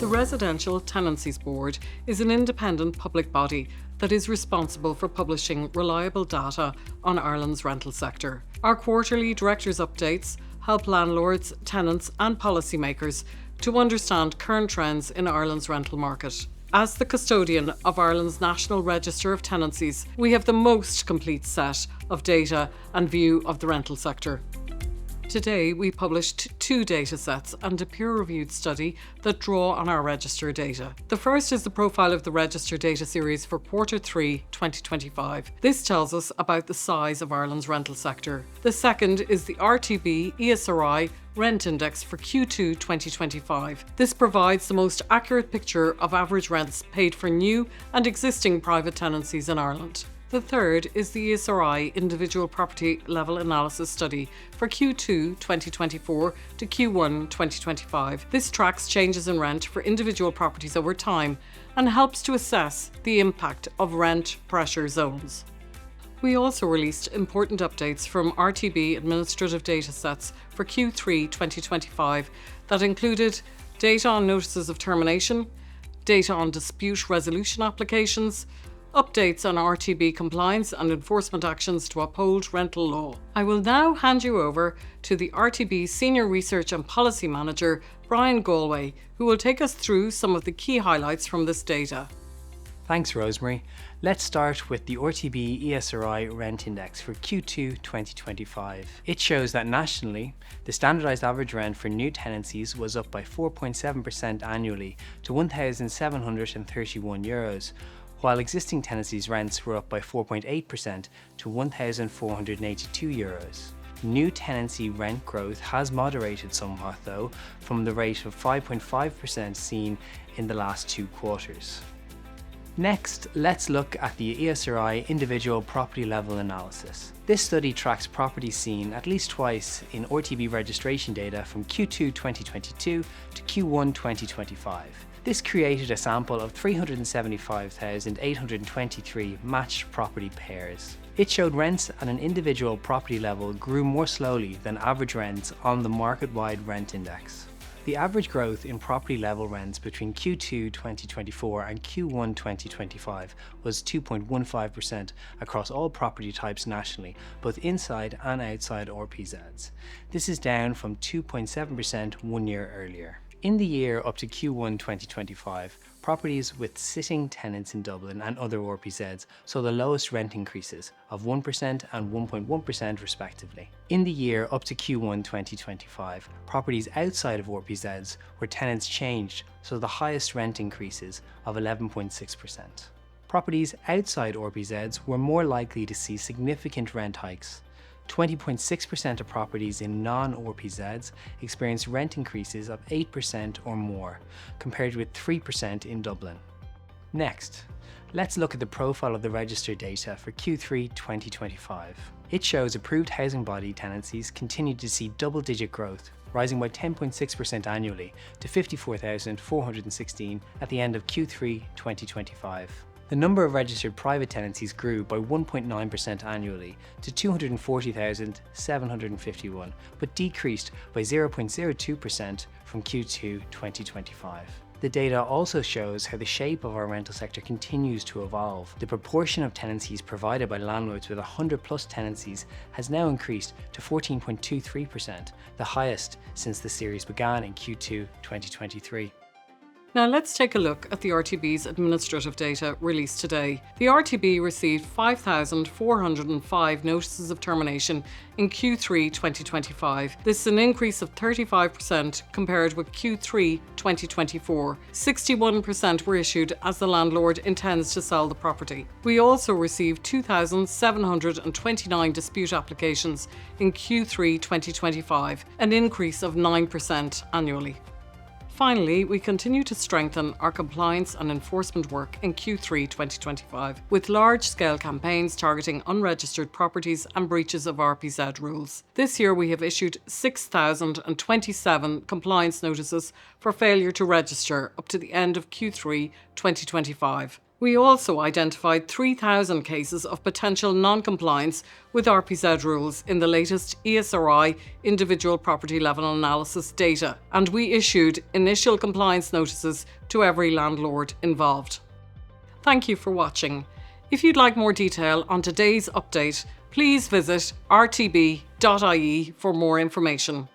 The Residential Tenancies Board is an independent public body that is responsible for publishing reliable data on Ireland's rental sector. Our quarterly directors' updates help landlords, tenants and policymakers to understand current trends in Ireland's rental market. As the custodian of Ireland's National Register of Tenancies, we have the most complete set of data and view of the rental sector. Today, we published 2 data sets and a peer-reviewed study that draw on our register data. The first is the profile of the register data series for Quarter4 2025. This tells us about the size of Ireland's rental sector. The second is the RTB ESRI Rent Index for Q2 2025. This provides the most accurate picture of average rents paid for new and existing private tenancies in Ireland. The third is the ESRI Individual Property Level Analysis Study for Q2 2024 to Q1 2025. This tracks changes in rent for individual properties over time and helps to assess the impact of rent pressure zones. We also released important updates from RTB administrative data sets for Q3 2025 that included data on notices of termination, data on dispute resolution applications, updates on RTB compliance and enforcement actions to uphold rental law. I will now hand you over to the RTB Senior Research and Policy Manager, Brian Gallwey, who will take us through some of the key highlights from this data. Thanks, Rosemary. Let's start with the RTB ESRI Rent Index for Q2 2025. It shows that nationally, the standardised average rent for new tenancies was up by 4.7% annually to €1,731, while existing tenancies rents were up by 4.8% to €1,482. New tenancy rent growth has moderated somewhat though from the rate of 5.5% seen in the last 2 quarters. Next, let's look at the ESRI Individual Property Level Analysis. This study tracks properties seen at least twice in RTB registration data from Q2 2022 to Q1 2025. This created a sample of 375,823 matched property pairs. It showed rents at an individual property level grew more slowly than average rents on the market-wide rent index. The average growth in property level rents between Q2 2024 and Q1 2025 was 2.15% across all property types nationally, both inside and outside RPZs. This is down from 2.7% 1 year earlier. In the year up to Q1 2025, properties with sitting tenants in Dublin and other RPZs saw the lowest rent increases of 1% and 1.1% respectively. In the year up to Q1 2025, properties outside of RPZs where tenants changed saw the highest rent increases of 11.6%. Properties outside RPZs were more likely to see significant rent hikes. 20.6% of properties in non-RPZs experienced rent increases of 8% or more, compared with 3% in Dublin. Next, let's look at the profile of the register data for Q3 2025. It shows approved housing body tenancies continued to see double-digit growth, rising by 10.6% annually to 54,416 at the end of Q3 2025. The number of registered private tenancies grew by 1.9% annually to 240,751, but decreased by 0.02% from Q2 2025. The data also shows how the shape of our rental sector continues to evolve. The proportion of tenancies provided by landlords with 100+ tenancies has now increased to 14.23%, the highest since the series began in Q2 2023. Now let's take a look at the RTB's administrative data released today. The RTB received 5,405 notices of termination in Q3 2025. This is an increase of 35% compared with Q3 2024. 61% were issued as the landlord intends to sell the property. We also received 2,729 dispute applications in Q3 2025, an increase of 9% annually. Finally, we continue to strengthen our compliance and enforcement work in Q3 2025 with large-scale campaigns targeting unregistered properties and breaches of RPZ rules. This year we have issued 6,027 compliance notices for failure to register up to the end of Q3 2025. We also identified 3,000 cases of potential non-compliance with RPZ rules in the latest ESRI individual property level analysis data, and we issued initial compliance notices to every landlord involved. Thank you for watching. If you'd like more detail on today's update, please visit rtb.ie for more information.